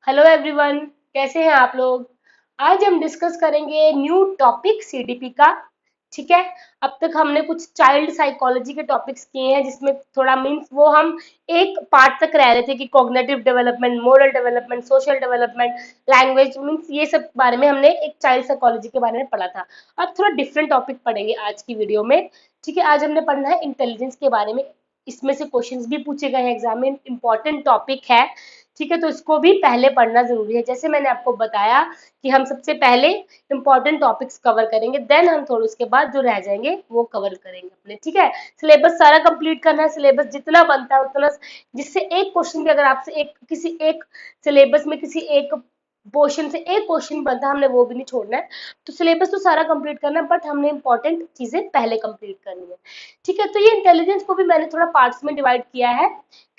Hello everyone, कैसे हैं आप लोग। आज हम डिस्कस करेंगे न्यू टॉपिक सीडीपी का। ठीक है। अब तक हमने कुछ चाइल्ड साइकोलॉजी के टॉपिक्स किए हैं जिसमें थोड़ा मीन्स वो हम एक पार्ट तक रह रहे थे कि cognitive development, moral development, social development, language means ये सब बारे में हमने एक चाइल्ड साइकोलॉजी के बारे में पढ़ा था। अब थोड़ा डिफरेंट टॉपिक पढ़ेंगे आज की वीडियो में। ठीक है, आज हमने पढ़ना है इंटेलिजेंस के बारे में। इसमें से क्वेश्चंस भी पूछे गए हैं एग्जाम में, इंपॉर्टेंट टॉपिक है। ठीक है, तो इसको भी पहले पढ़ना जरूरी है। जैसे मैंने आपको बताया कि हम सबसे पहले इंपॉर्टेंट टॉपिक्स कवर करेंगे, देन हम थोड़ा उसके बाद जो रह जाएंगे वो कवर करेंगे अपने। ठीक है, सिलेबस सारा कंप्लीट करना है, सिलेबस जितना बनता है उतना, जिससे एक क्वेश्चन भी अगर आपसे एक किसी एक सिलेबस में किसी एक पोर्शन से एक क्वेश्चन बनता है, हमने वो भी नहीं छोड़ना है। तो सिलेबस तो सारा कंप्लीट करना है, बट हमने इंपॉर्टेंट चीजें पहले कंप्लीट करनी है। ठीक है, तो ये इंटेलिजेंस को भी मैंने थोड़ा पार्ट्स में डिवाइड किया है,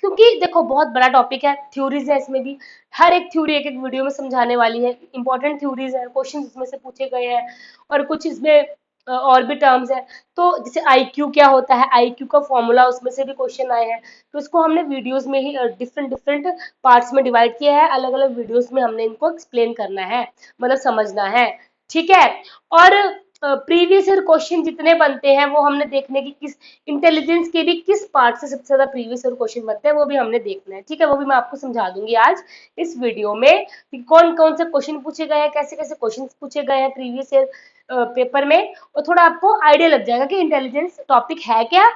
क्योंकि देखो बहुत बड़ा टॉपिक है, थ्योरीज है इसमें भी। हर एक थ्योरी एक एक वीडियो में समझाने वाली है, इंपॉर्टेंट थ्योरीज है, क्वेश्चन इसमें से पूछे गए हैं, और कुछ इसमें और भी टर्म्स है। तो जैसे आईक्यू क्या होता है, आईक्यू का फॉर्मूला, उसमें से भी क्वेश्चन आए हैं। तो इसको हमने वीडियोस में ही डिफरेंट डिफरेंट पार्ट्स में डिवाइड किया है, अलग अलग वीडियोस में हमने इनको एक्सप्लेन करना है, मतलब समझना है। ठीक है। और प्रीवियस ईयर क्वेश्चन जितने बनते हैं वो हमने देखने की किस इंटेलिजेंस के भी किस पार्ट से सबसे ज्यादा प्रीवियस ईयर क्वेश्चन बनते हैं वो भी हमने देखना है। ठीक है, वो भी मैं आपको समझा दूंगी आज इस वीडियो में कि कौन कौन से क्वेश्चन पूछे गए हैं, कैसे कैसे क्वेश्चन पूछे गए हैं प्रीवियस ईयर पेपर में, और थोड़ा आपको आइडिया लग जाएगा कि इंटेलिजेंस टॉपिक है क्या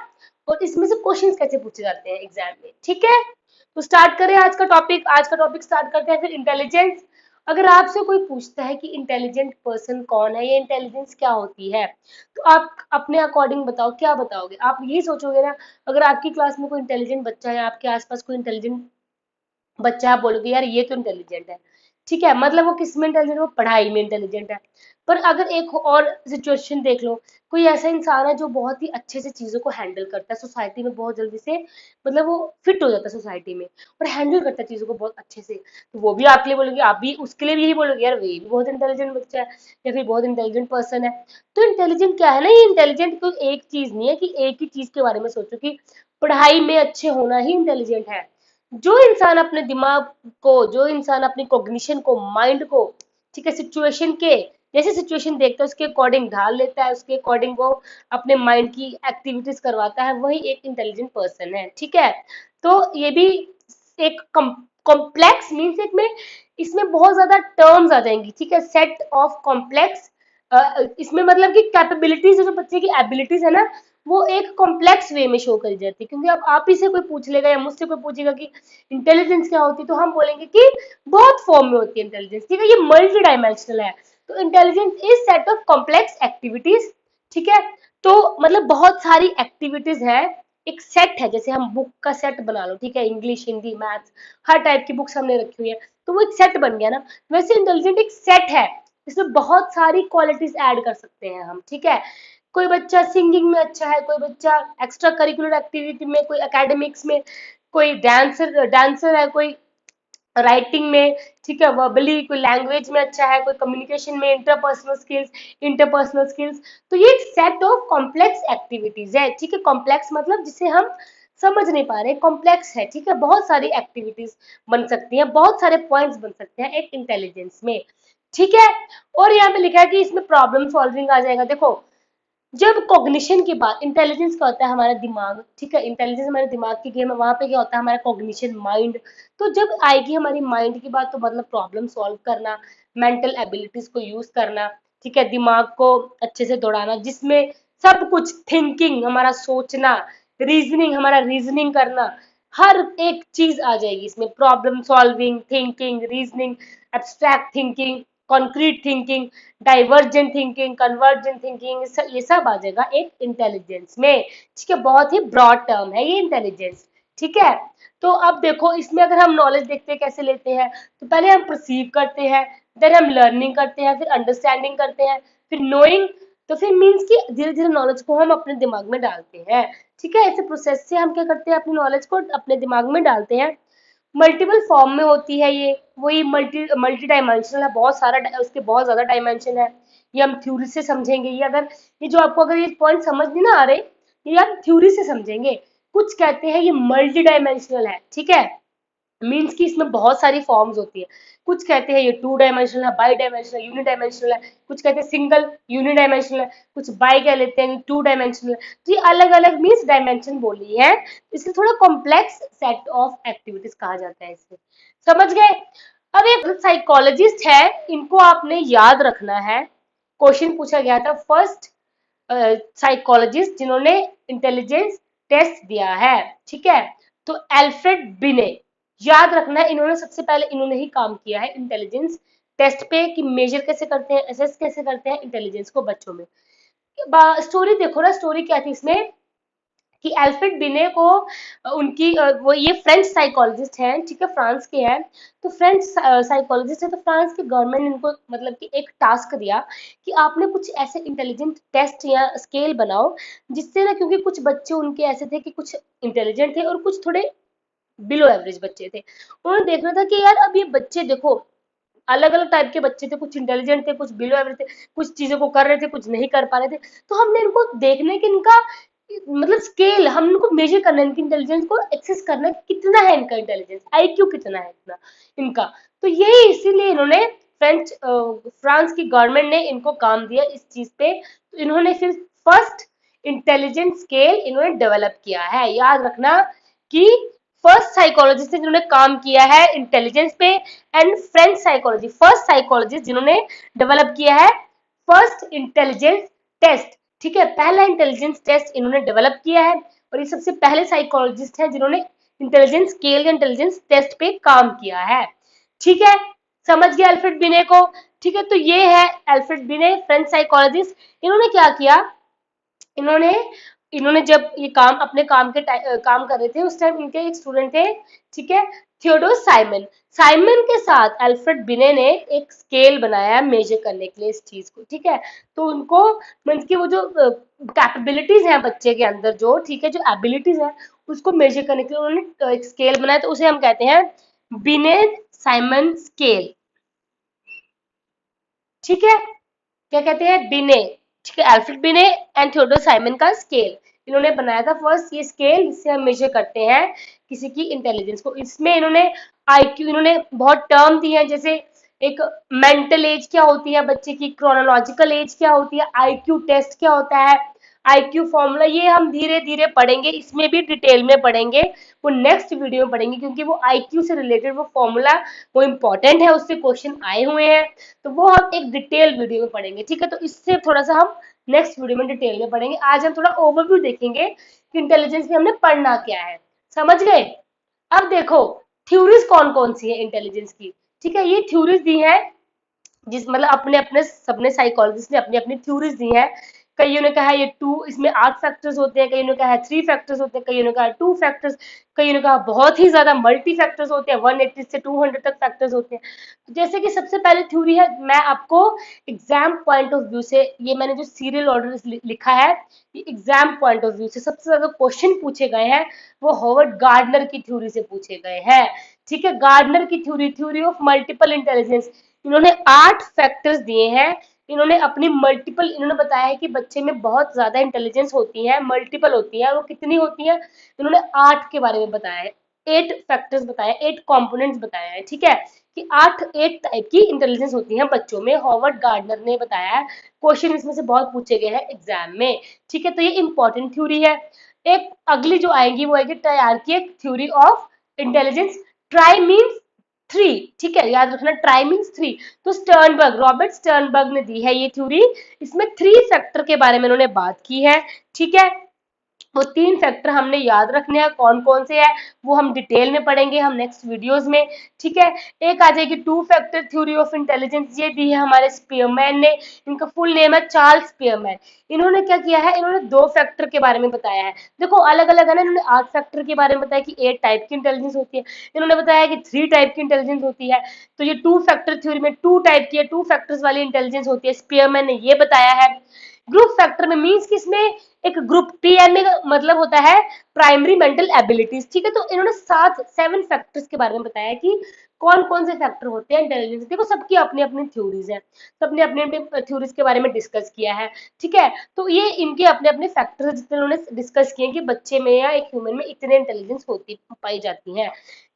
और इसमें से क्वेश्चन कैसे पूछे जाते हैं एग्जाम में। ठीक है, तो स्टार्ट करें आज का टॉपिक। आज का टॉपिक स्टार्ट करते हैं फिर इंटेलिजेंस। अगर आपसे कोई पूछता है कि इंटेलिजेंट पर्सन कौन है, ये इंटेलिजेंस क्या होती है, तो आप अपने अकॉर्डिंग बताओ, क्या बताओगे। आप यही सोचोगे ना, अगर आपकी क्लास में कोई इंटेलिजेंट बच्चा है, आपके आसपास कोई इंटेलिजेंट बच्चा है, आप बोलोगे यार ये तो इंटेलिजेंट है। ठीक है, मतलब वो किस में इंटेलिजेंट है, वो पढ़ाई में इंटेलिजेंट है। पर अगर एक और सिचुएशन देख लो, कोई ऐसा इंसान है जो बहुत ही अच्छे से चीजों को हैंडल करता है सोसाइटी में, बहुत जल्दी से, मतलब वो फिट हो जाता है सोसाइटी में और हैंडल करता है चीजों को बहुत अच्छे से, तो वो भी आपके लिए बोलोगे, आप भी उसके लिए भी यही बोलोगे यार ये भी बहुत इंटेलिजेंट बच्चा है या फिर बहुत इंटेलिजेंट पर्सन है। तो इंटेलिजेंट क्या है ना, ये इंटेलिजेंट कोई एक चीज नहीं है कि एक ही चीज के बारे में सोचो कि पढ़ाई में अच्छे होना ही इंटेलिजेंट है। जो इंसान अपने दिमाग को, जो इंसान अपनी कॉग्निशन को, माइंड को, ठीक है, सिचुएशन के, जैसे सिचुएशन देखता है उसके अकॉर्डिंग ढाल लेता है, उसके अकॉर्डिंग वो अपने माइंड की एक्टिविटीज करवाता है, वही एक इंटेलिजेंट पर्सन है। ठीक है, तो ये भी एक कॉम्प्लेक्स मीन्स एक में, इसमें बहुत ज्यादा टर्म्स आ जाएंगी। ठीक है, सेट ऑफ कॉम्प्लेक्स, इसमें मतलब कि कैपेबिलिटीज, जो बच्चे की एबिलिटीज है ना, वो एक कॉम्प्लेक्स वे में शो करी जाती है। क्योंकि अब आप ही से कोई पूछ लेगा या मुझसे कोई पूछेगा कि इंटेलिजेंस क्या होती है, तो हम बोलेंगे कि बहुत फॉर्म में होती है इंटेलिजेंस। ठीक है, ये मल्टी डायमेंशनल है। तो intelligence is set of complex activities. ठीक है, तो मतलब बहुत सारी एक्टिविटीज है, एक सेट है, जैसे हम बुक का सेट बना लो। ठीक है, इंग्लिश, हिंदी, मैथ्स, हर टाइप की बुक्स हमने रखी हुई है, तो वो एक सेट बन गया ना। वैसे इंटेलिजेंट एक सेट है, इसमें बहुत सारी क्वालिटीज ऐड कर सकते हैं हम। ठीक है, कोई बच्चा सिंगिंग में अच्छा है, कोई बच्चा एक्स्ट्रा करिकुलर एक्टिविटी में, कोई एकेडमिक्स में, कोई डांसर डांसर है, कोई राइटिंग में, ठीक है, वर्बली, कोई लैंग्वेज में अच्छा है, कोई कम्युनिकेशन में, इंटरपर्सनल स्किल्स। तो ये एक सेट ऑफ कॉम्प्लेक्स एक्टिविटीज है। ठीक है, कॉम्प्लेक्स मतलब जिसे हम समझ नहीं पा रहे, कॉम्प्लेक्स है। ठीक है, बहुत सारी एक्टिविटीज बन सकती हैं, बहुत सारे पॉइंट्स बन सकते हैं एक इंटेलिजेंस में। ठीक है, और यहाँ पे लिखा है कि इसमें प्रॉब्लम सॉल्विंग आ जाएगा। देखो, जब कॉग्निशन की बात, इंटेलिजेंस क्या होता है, हमारा दिमाग। ठीक है, इंटेलिजेंस हमारे दिमाग की गेम है, वहां पे क्या होता है हमारा कॉग्निशन, माइंड। तो जब आएगी हमारी माइंड की बात, तो मतलब प्रॉब्लम सॉल्व करना, मेंटल एबिलिटीज को यूज करना, ठीक है, दिमाग को अच्छे से दौड़ाना, जिसमें सब कुछ, थिंकिंग हमारा सोचना, रीजनिंग हमारा रीजनिंग करना, हर एक चीज आ जाएगी इसमें, problem solving, thinking, reasoning, abstract thinking, concrete thinking, divergent thinking, convergent thinking, ये सब आ जाएगा एक इंटेलिजेंस में। ठीक है, बहुत ही ब्रॉड टर्म है ये इंटेलिजेंस। ठीक है, तो अब देखो इसमें अगर हम नॉलेज देखते हैं कैसे लेते हैं, तो पहले हम परसीव करते हैं, देन हम लर्निंग करते हैं, फिर अंडरस्टैंडिंग करते हैं, फिर नोइंग, तो फिर मीन्स कि धीरे धीरे नॉलेज को हम अपने दिमाग में डालते हैं। ठीक है, ऐसे प्रोसेस से हम क्या करते हैं, अपनी नॉलेज को अपने दिमाग में डालते हैं। मल्टीपल फॉर्म में होती है ये, वही मल्टी मल्टी डायमेंशनल है, बहुत सारा उसके बहुत ज्यादा डायमेंशन है। ये हम थ्योरी से समझेंगे, ये अगर ये जो आपको अगर ये पॉइंट समझ नहीं ना आ रहे, ये आप थ्योरी से समझेंगे। कुछ कहते हैं ये मल्टी डायमेंशनल है। ठीक है, मीन्स कि इसमें बहुत सारी फॉर्म्स होती है। कुछ कहते हैं ये 2 डायमेंशनल है, बाई डायमेंशनल है, यूनिडायमेंशनल है, कुछ कहते हैं सिंगल यूनिडायमेंशनल है, कुछ बाई कह लेते हैं 2 डायमेंशनल है। तो ये अलग अलग मीन्स डायमेंशन बोली है, इसलिए थोड़ा कॉम्प्लेक्स सेट ऑफ एक्टिविटीज कहा जाता है इसे। समझ गए? अब एक साइकोलॉजिस्ट है, इनको आपने याद रखना है। क्वेश्चन पूछा गया था फर्स्ट साइकोलॉजिस्ट जिन्होंने इंटेलिजेंस टेस्ट दिया है, ठीक है? तो एल्फ्रेड बिने, याद रखना है, इन्होंने सबसे पहले इन्होंने ही काम किया है इंटेलिजेंस टेस्ट पे कि मेजर कैसे करते हैं, असेस कैसे करते हैं इंटेलिजेंस को बच्चों में। स्टोरी देखो ना, स्टोरी क्या थी इसमें कि अल्फ्रेड बिने को उनकी वो ये फ्रेंच साइकोलॉजिस्ट हैं, ठीक है, फ्रांस के हैं। तो फ्रेंच साइकोलॉजिस्ट है, तो फ्रांस की गवर्नमेंट ने इनको मतलब कि एक टास्क दिया कि आपने कुछ ऐसे इंटेलिजेंट टेस्ट या स्केल बनाओ जिससे ना, क्योंकि कुछ बच्चे उनके ऐसे थे कि कुछ इंटेलिजेंट थे और कुछ थोड़े बिलो एवरेज बच्चे थे। उन्होंने देखना था कि यार अब ये बच्चे देखो अलग अलग टाइप के बच्चे थे, कुछ इंटेलिजेंट थे, कुछ बिलो एवरेज थे, कुछ चीजों को कर रहे थे, कुछ नहीं कर पा रहे थे। तो हमने इनको देखने कि इनका मतलब स्केल, हम इनको मेजर करना है, इनकी इंटेलिजेंस को एक्सेस करना है, कितना है इनका इंटेलिजेंस, आईक्यू कितना है इतना इनका। तो यही इसीलिए इन्होंने फ्रांस की गवर्नमेंट ने इनको काम दिया इस चीज पे। तो इन्होंने फिर फर्स्ट इंटेलिजेंस स्केल इन्होंने डेवलप किया है। याद रखना कि फर्स्ट साइकोलॉजिस्ट जिन्होंने काम किया है इंटेलिजेंस पे, and French psychology, first psychologist जिन्होंने डेवलप किया है फर्स्ट इंटेलिजेंस टेस्ट, ठीक है, पहला इंटेलिजेंस टेस्ट इन्होंने डेवलप किया है। और ये सबसे पहले साइकोलॉजिस्ट हैं जिन्होंने इंटेलिजेंस स्केल या इंटेलिजेंस टेस्ट पे काम किया है, ठीक है? समझ गया अल्फ्रेड बिने को? ठीक है, तो ये है अल्फ्रेड बिने, फ्रेंच साइकोलॉजिस्ट। इन्होंने क्या किया, इन्होंने इन्होंने जब ये काम अपने काम कर रहे थे, उस टाइम इनके एक स्टूडेंट थे, ठीक है, थियोडोर साइमन। साइमन के साथ अल्फ्रेड बिने ने एक स्केल बनाया मेजर करने के लिए इस चीज को, ठीक है? तो उनको मीन्स की वो जो कैपेबिलिटीज हैं बच्चे के अंदर, जो ठीक है जो एबिलिटीज है उसको मेजर करने के लिए उन्होंने एक स्केल बनाया, तो उसे हम कहते हैं बिने साइमन स्केल, ठीक है? क्या कहते हैं, बिने, ठीक है, अल्फ्रेड बिने एंड थियोडोर साइमन का स्केल इन्होंने बनाया था फर्स्ट, ये स्केल जिससे हम मेजर करते हैं किसी की इंटेलिजेंस को। इसमें इन्होंने आईक्यू, इन्होंने बहुत टर्म दी है, जैसे एक मेंटल एज क्या होती है बच्चे की, क्रोनोलॉजिकल एज क्या होती है, आईक्यू टेस्ट क्या होता है, आईक्यू फॉर्मूला, ये हम धीरे धीरे पढ़ेंगे, इसमें भी डिटेल में पढ़ेंगे, वो नेक्स्ट वीडियो में पढ़ेंगे, क्योंकि वो आईक्यू से रिलेटेड वो फॉर्मूला वो इम्पोर्टेंट है, उससे क्वेश्चन आए हुए हैं, तो वो हम एक डिटेल वीडियो में पढ़ेंगे, ठीक है? तो इससे थोड़ा सा हम नेक्स्ट वीडियो में डिटेल में पढ़ेंगे। आज हम थोड़ा ओवरव्यू देखेंगे कि इंटेलिजेंस में हमने पढ़ना क्या है। समझ गए? अब देखो थ्योरीज कौन कौन सी है इंटेलिजेंस की, ठीक है? ये थ्योरीज दी है जिस मतलब अपने अपने सबने साइकोलॉजिस्ट ने अपनी अपनी थ्योरीज दी है। कईयों ने कहा ये टू, इसमें 8 फैक्टर्स होते हैं, कईयों ने कहा 3 फैक्टर्स होते हैं, कईयों ने कहा 2 फैक्टर्स, कईयों ने कहा बहुत ही ज्यादा मल्टी फैक्टर्स होते हैं, 180 से 200 तक फैक्टर्स होते हैं। तो जैसे कि सबसे पहले थ्योरी है, मैं आपको एग्जाम पॉइंट ऑफ व्यू से, ये मैंने जो सीरियल ऑर्डर लिखा है, ये एग्जाम पॉइंट ऑफ व्यू से सबसे ज्यादा क्वेश्चन पूछे गए हैं वो हॉवर्ड गार्डनर की थ्योरी से पूछे गए हैं, ठीक है? गार्डनर की theory, theory of multiple intelligence, इन्होंने 8 फैक्टर्स दिए हैं। इन्होंने अपनी मल्टीपल, इन्होंने बताया है कि बच्चे में बहुत ज्यादा इंटेलिजेंस होती है, मल्टीपल होती है, वो कितनी होती है, इन्होंने 8 के बारे में बताया है, 8 फैक्टर्स बताया, 8 कंपोनेंट्स बताया है, ठीक है, कि 8 टाइप की इंटेलिजेंस होती है बच्चों में, हॉवर्ड गार्डनर ने बताया है। क्वेश्चन इसमें से बहुत पूछे गए हैं एग्जाम में, ठीक है? तो ये इंपॉर्टेंट थ्योरी है। एक अगली जो आएगी वो आएगी triarchic theory of intelligence. Tri means 3, ठीक है, याद रखना, ट्राई मीन्स 3। तो स्टर्नबर्ग, रॉबर्ट स्टर्नबर्ग ने दी है ये थ्योरी, इसमें 3 फैक्टर के बारे में उन्होंने बात की है, ठीक है? वो 3 फैक्टर हमने याद रखने हैं, कौन कौन से हैं वो हम डिटेल में पढ़ेंगे हम नेक्स्ट वीडियोस में, ठीक है? एक आ जाएगी 2 फैक्टर थ्योरी ऑफ इंटेलिजेंस, ये दी है हमारे स्पीयरमैन ने, इनका फुल नेम है चार्ल्स स्पीयरमैन। इन्होंने क्या किया है, इन्होंने 2 फैक्टर के बारे में बताया है। देखो अलग अलग है ना, इन्होंने 8 फैक्टर के बारे में बताया कि 8 टाइप की इंटेलिजेंस होती है, इन्होंने बताया कि 3 टाइप की इंटेलिजेंस होती है। तो ये 2 फैक्टर थ्योरी में 2 टाइप की है, 2 फैक्टर्स वाली इंटेलिजेंस होती है, स्पीयरमैन ने ये बताया है। ग्रुप फैक्टर में मीन्स कि इसमें एक ग्रुप पीएमए का मतलब होता है प्राइमरी मेंटल एबिलिटीज, ठीक है? तो इन्होंने 7 फैक्टर्स के बारे में बताया कि कौन कौन से फैक्टर होते हैं इंटेलिजेंस। देखो सबकी अपनी अपनी थ्योरीज है, सबने अपने अपने थ्योरीज के बारे में डिस्कस किया है, ठीक है? तो ये इनके अपने अपने फैक्टर्स जितने उन्होंने डिस्कस किए कि बच्चे में या एक ह्यूमन में इतने इंटेलिजेंस होती पाई जाती है,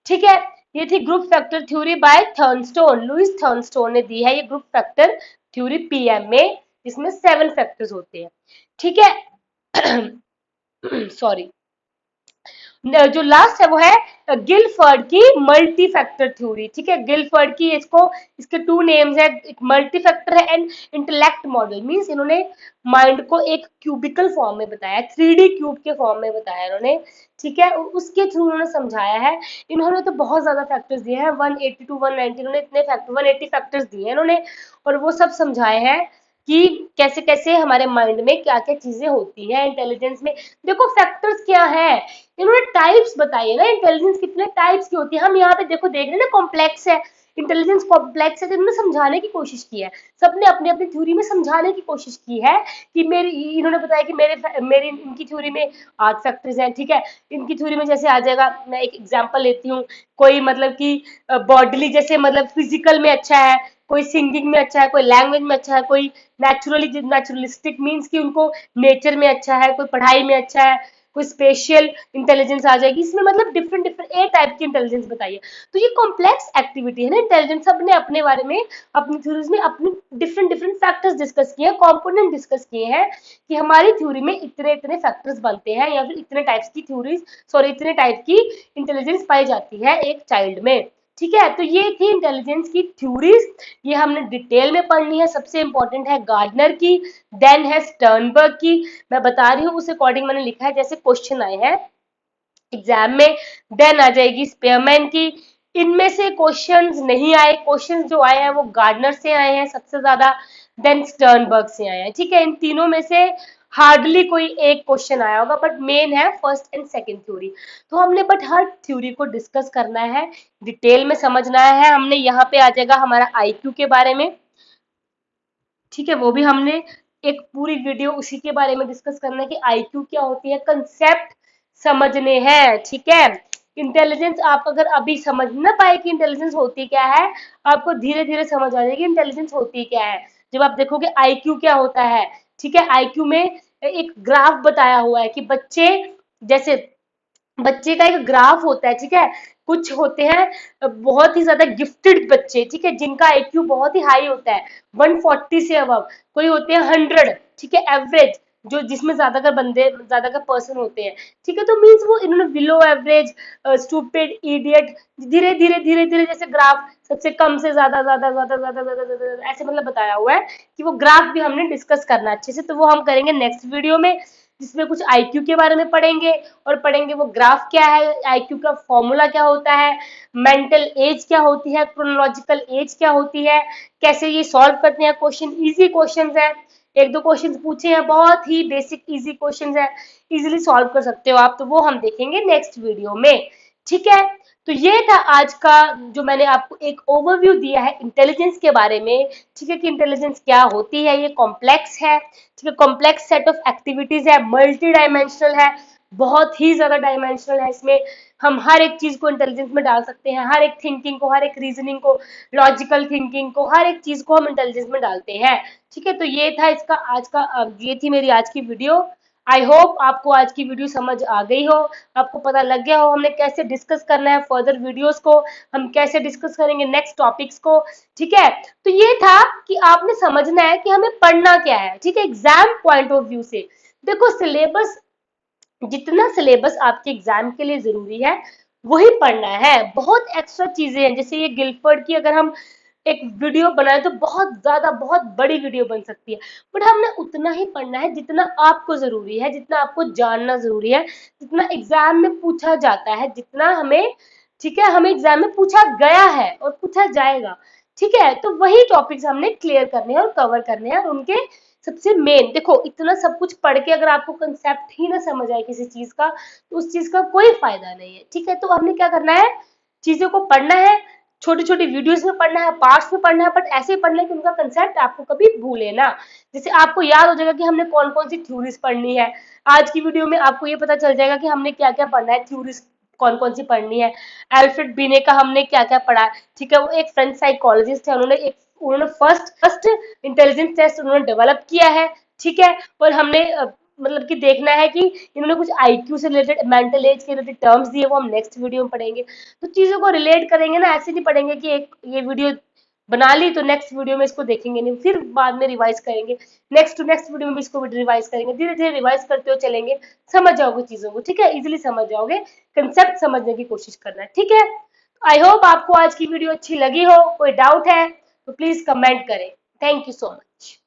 ठीक है? ये थी group factor theory by Thurstone, Louis Thurstone ने दी है ये ग्रुप फैक्टर थ्योरी पीएम में, जिसमें 7 फैक्टर्स होते हैं, ठीक है। सॉरी, जो लास्ट है वो है गिलफर्ड की मल्टी फैक्टर थ्योरी, ठीक है। गिलफर्ड की, इसको इसके 2 नेम्स है, एक मल्टी फैक्टर है एंड इंटेलेक्ट मॉडल, मींस इन्होंने माइंड को एक क्यूबिकल फॉर्म में बताया, 3D क्यूब के फॉर्म में बताया इन्होंने, ठीक है। उसके थ्रू उन्होंने समझाया है। इन्होंने तो बहुत ज्यादा फैक्टर्स दिए हैं, 180 टू 190, इन्होंने इतने फैक्टर 180 फैक्टर्स दिए हैं इन्होंने, और वो सब समझाए हैं कि कैसे कैसे हमारे माइंड में क्या क्या चीजें होती हैं इंटेलिजेंस में। देखो फैक्टर्स क्या है, इन्होंने टाइप्स बताई है ना, इंटेलिजेंस कितने टाइप्स की होती है। हम यहाँ पे देखो देख रहे हैं ना, कॉम्प्लेक्स है, इंटेलिजेंस कॉम्प्लेक्स है, तो इन्होंने समझाने की कोशिश की है, सबने अपनी अपनी थ्योरी में समझाने की कोशिश की है कि मेरी, इन्होंने बताया कि मेरी इनकी थ्योरी में 8 फैक्टर्स हैं, ठीक है। इनकी थ्योरी में जैसे आ जाएगा, मैं एक एग्जांपल लेती हूँ, कोई मतलब कि बॉडीली जैसे मतलब फिजिकल में अच्छा है, कोई सिंगिंग में अच्छा है, कोई लैंग्वेज में अच्छा है, कोई नेचुरलिस्टिक मीन्स कि उनको नेचर में अच्छा है, कोई पढ़ाई में अच्छा है, कोई स्पेशल इंटेलिजेंस आ जाएगी इसमें, मतलब डिफरेंट डिफरेंट ए टाइप की इंटेलिजेंस बताइए। तो ये कॉम्प्लेक्स एक्टिविटी है ना इंटेलिजेंस, सबने अपने बारे में अपनी थ्योरीज में अपने डिफरेंट डिफरेंट फैक्टर्स डिस्कस किए हैं, कॉम्पोनेंट डिस्कस किए हैं कि हमारी थ्योरी में इतने इतने फैक्टर्स बनते हैं, या फिर इतने टाइप्स की थ्योरीज, सॉरी इतने टाइप की इंटेलिजेंस पाई जाती है एक चाइल्ड में, ठीक है। तो ये थी इंटेलिजेंस की थ्योरीज, ये हमने डिटेल में पढ़नी है। सबसे इंपॉर्टेंट है गार्डनर की, देन है स्टर्नबर्ग की, मैं बता रही हूँ उस अकॉर्डिंग मैंने लिखा है जैसे क्वेश्चन आए हैं एग्जाम में। देन आ जाएगी स्पेयरमैन की, इनमें से क्वेश्चंस नहीं आए, क्वेश्चंस जो आए हैं वो गार्डनर से आए हैं सबसे ज्यादा, देन स्टर्नबर्ग से आए हैं, ठीक है। इन तीनों में से हार्डली कोई एक क्वेश्चन आया होगा, बट मेन है फर्स्ट एंड सेकंड थ्योरी। तो हमने बट हर थ्योरी को डिस्कस करना है, डिटेल में समझना है हमने। यहाँ पे आ जाएगा हमारा आईक्यू के बारे में, ठीक है, वो भी हमने एक पूरी वीडियो उसी के बारे में डिस्कस करना है कि आईक्यू क्या होती है, कंसेप्ट समझने हैं, ठीक है। इंटेलिजेंस आप अगर अभी समझ ना पाए कि इंटेलिजेंस होती क्या है, आपको धीरे धीरे समझ आ जाएगी इंटेलिजेंस होती क्या है, जब आप देखोगे आईक्यू क्या होता है, ठीक है। आईक्यू में एक ग्राफ बताया हुआ है कि बच्चे, जैसे बच्चे का एक ग्राफ होता है, ठीक है। कुछ होते हैं बहुत ही ज्यादा गिफ्टेड बच्चे, ठीक है, जिनका आईक्यू बहुत ही हाई होता है 140 से अबव, कोई होते हैं 100, ठीक है, एवरेज, जो जिसमें ज्यादातर बंदे, ज्यादातर पर्सन होते हैं, ठीक है। तो मीन्स वो इन्होंने बिलो एवरेज, स्टूपिड, इडियट, धीरे धीरे धीरे धीरे जैसे ग्राफ सबसे कम से ज्यादा ज्यादा ज्यादा ज्यादा ज्यादा ज्यादा ऐसे मतलब बताया हुआ है कि वो ग्राफ भी हमने डिस्कस करना है अच्छे से, तो वो हम करेंगे नेक्स्ट वीडियो में, जिसमें कुछ आईक्यू के बारे में पढ़ेंगे, और पढ़ेंगे वो ग्राफ क्या है, आईक्यू का फॉर्मूला क्या होता है, मेंटल एज क्या होती है, क्रोनोलॉजिकल एज क्या होती है, कैसे ये सॉल्व करते हैं क्वेश्चन, इजी क्वेश्चंस है, एक दो क्वेश्चन पूछे हैं, बहुत ही बेसिक इजी क्वेश्चंस है, इजीली सॉल्व कर सकते हो आप, तो वो हम देखेंगे नेक्स्ट वीडियो में, ठीक है। तो ये था आज का, जो मैंने आपको एक ओवरव्यू दिया है इंटेलिजेंस के बारे में, ठीक है, कि इंटेलिजेंस क्या होती है, ये कॉम्प्लेक्स है, ठीक है, कॉम्प्लेक्स सेट ऑफ एक्टिविटीज है, मल्टी डायमेंशनल है, बहुत ही ज्यादा डायमेंशनल है, इसमें हम हर एक चीज को इंटेलिजेंस में डाल सकते हैं, हर एक थिंकिंग को, हर एक रीजनिंग को, लॉजिकल थिंकिंग को, हर एक चीज को हम इंटेलिजेंस में डालते हैं, ठीक है। तो ये था इसका आज का, ये थी मेरी आज की वीडियो। आई होप आपको आज की वीडियो समझ आ गई हो, आपको पता लग गया हो हमने कैसे डिस्कस करना है फर्दर वीडियोस को, हम कैसे डिस्कस करेंगे नेक्स्ट टॉपिक्स को, ठीक है। तो ये था कि आपने समझना है कि हमें पढ़ना क्या है, ठीक है, एग्जाम पॉइंट ऑफ व्यू से। देखो सिलेबस, जितना सिलेबस आपके एग्जाम के लिए जरूरी है वही पढ़ना है, बहुत एक्स्ट्रा चीजें हैं, जैसे ये गिलफर्ड की अगर हम एक वीडियो बनाए तो बहुत ज्यादा, बहुत बड़ी वीडियो बन सकती है, बट हमने उतना ही पढ़ना है जितना आपको जरूरी है, जितना आपको जानना जरूरी है, जितना एग्जाम में पूछा जाता है, जितना हमें, ठीक है, हमें एग्जाम में पूछा गया है और पूछा जाएगा, ठीक है। तो वही टॉपिक्स हमने क्लियर करने हैं और कवर करने हैं, और उनके सबसे मेन, देखो इतना सब कुछ पढ़ के अगर आपको कंसेप्ट ही ना समझ आए किसी चीज का, तो उस चीज का कोई फायदा नहीं है, ठीक है। तो हमने क्या करना है, चीजों को पढ़ना है, छोटी छोटी वीडियोस में पढ़ना है, पार्ट्स में पढ़ना है, बट ऐसे ही पढ़ना है कि उनका कंसेप्ट आपको कभी भूले ना, जैसे आपको याद हो जाएगा कि हमने कौन कौन सी थ्योरीज पढ़नी है। आज की वीडियो में आपको ये पता चल जाएगा कि हमने क्या क्या पढ़ना है, थ्योरीज कौन कौन सी पढ़नी है, एल्फ्रेड बिने का हमने क्या क्या पढ़ा, ठीक है। वो एक फ्रेंच साइकोलॉजिस्ट है, उन्होंने फर्स्ट फर्स्ट इंटेलिजेंस टेस्ट उन्होंने डेवलप किया है, ठीक है। और हमने मतलब कि देखना है कि इन्होंने कुछ आईक्यू से रिलेटेड, मेंटल एज के रिलेटेड टर्म्स दिए, वो हम नेक्स्ट वीडियो में पढ़ेंगे। तो चीजों को रिलेट करेंगे ना, ऐसे नहीं पढ़ेंगे कि एक ये वीडियो बना ली तो नेक्स्ट वीडियो में इसको देखेंगे नहीं, फिर बाद में रिवाइज करेंगे, नेक्स्ट टू नेक्स्ट वीडियो में भी इसको रिवाइज करेंगे, धीरे धीरे रिवाइज करते हुए चलेंगे, समझ जाओगे चीजों को, ठीक है, इजिली समझ जाओगे, कंसेप्ट समझने की कोशिश करना है, ठीक है। आई होप आपको आज की वीडियो अच्छी लगी हो, कोई डाउट है तो प्लीज कमेंट करें। Thank you so much.